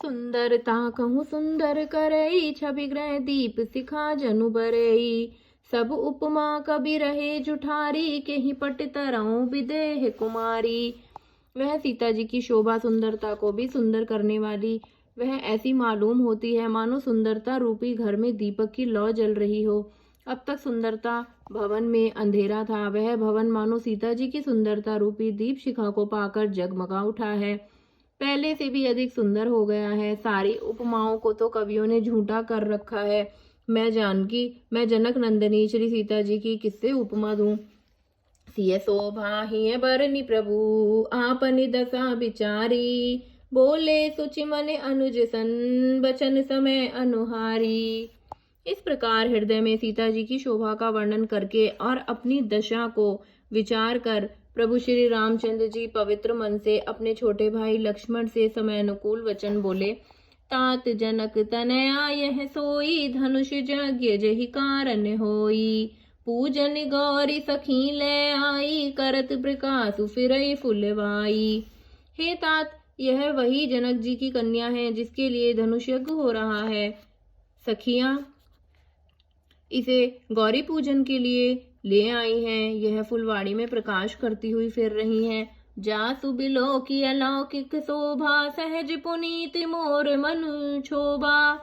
सुंदरता कहूँ सुंदर करई, छवि ग्रह दीप शिखा जनु बरई। सब उपमा कवि रहे जुठारी, केहि पट तरऊं विदेह कुमारी। वह सीता जी की शोभा सुंदरता को भी सुंदर करने वाली वह ऐसी मालूम होती है मानो सुंदरता रूपी घर में दीपक की लौ जल रही हो। अब तक सुंदरता भवन में अंधेरा था, वह भवन मानो सीता जी की सुंदरता रूपी दीप शिखा को पाकर जगमगा उठा है, पहले से भी अधिक सुंदर हो गया है। सारी उपमाओं को तो कवियों ने झूठा कर रखा है। मैं जनक नंदिनी श्री सीता जी की किससे उपमा दूं। सिय शोभा हिय बरनि प्रभु, आपनि दशा विचारी। बोले सुचि मन अनुज सन, बचन समय अनुहारी। इस प्रकार हृदय में सीता जी की शोभा का वर्णन करके और अपनी दशा को विचार कर प्रभु श्री रामचंद्र जी पवित्र मन से अपने छोटे भाई लक्ष्मण से समय अनुकूल वचन बोले। तात जनक तनया यह सोई, धनुष यज्ञ जहि कारण होई। पूजन गौरी सखी ले आई, करत प्रकाश फिरई फुलवाई। हे तात, यह वही जनक जी की कन्या है जिसके लिए धनुष यज्ञ हो रहा है। सखियां इसे गौरी पूजन के लिए ले आई हैं। यह फुलवाड़ी में प्रकाश करती हुई फिर रही हैं। जासु बिलो की अलौकिक शोभा, सहज पुनीत मोर मनु क्षोभा।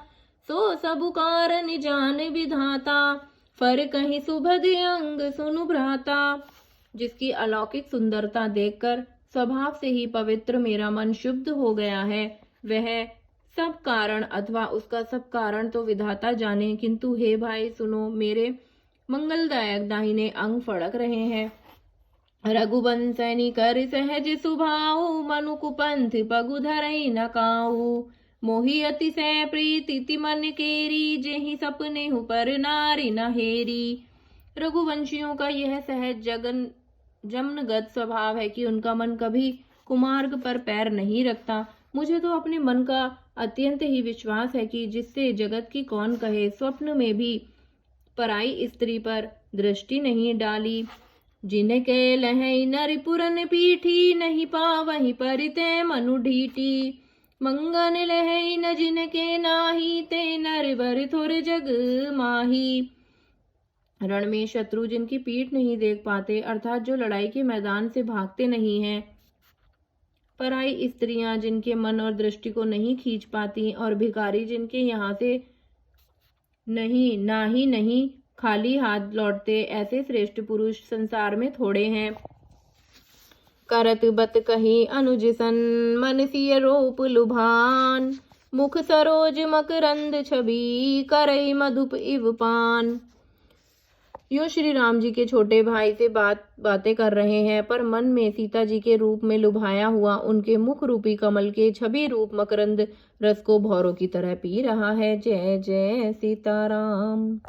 सो सबु कारण जान विधाता, फर कहीं सुभद अंग सुनु भ्राता। जिसकी अलौकिक सुंदरता देखकर स्वभाव से ही पवित्र मेरा मन शुद्ध हो गया है, वह सब कारण अथवा उसका सब कारण तो विधाता जाने, किंतु हे भाई सुनो, मेरे मंगलदायक दाहिने अंग फड़क रहे हैं। रघुवंशनी कर सहज सुभाऊ, मनु कुपंथ पगु धरई न काऊ। मोहि अतिशय प्रीति मन केरी, जेहि सपने हु पर नारी न हेरी। रघुवंशियों का यह सहज जमनगत स्वभाव है कि उनका मन कभी कुमार्ग पर पैर नहीं रखता। मुझे तो अपने मन का अत्यंत ही विश्वास है कि जिससे जगत की कौन कहे, स्वप्न में भी पराई स्त्री पर दृष्टि नहीं डाली। जिनके लहै नर पुरन पीठी, नहीं पावहि परिते मनु ढीठी। मंगन लहै न जिनके नाही, ते नर बर थोर जग माही। रण में शत्रु जिनकी पीठ नहीं देख पाते, अर्थात जो लड़ाई के मैदान से भागते नहीं हैं। पराई स्त्रियां जिनके मन और दृष्टि को नहीं खींच पाती, और भिखारी जिनके यहाँ से नहीं खाली हाथ लौटते, ऐसे श्रेष्ठ पुरुष संसार में थोड़े हैं। करत बत कही अनुज सन, मन सिय रूप लुभान। मुख सरोज मकरंद छवि, करई मधुप इव पान। यो श्री राम जी के छोटे भाई से बातें कर रहे हैं, पर मन में सीता जी के रूप में लुभाया हुआ उनके मुख रूपी कमल के छवि रूप मकरंद रस को भौरों की तरह पी रहा है। जय जय सीताराम।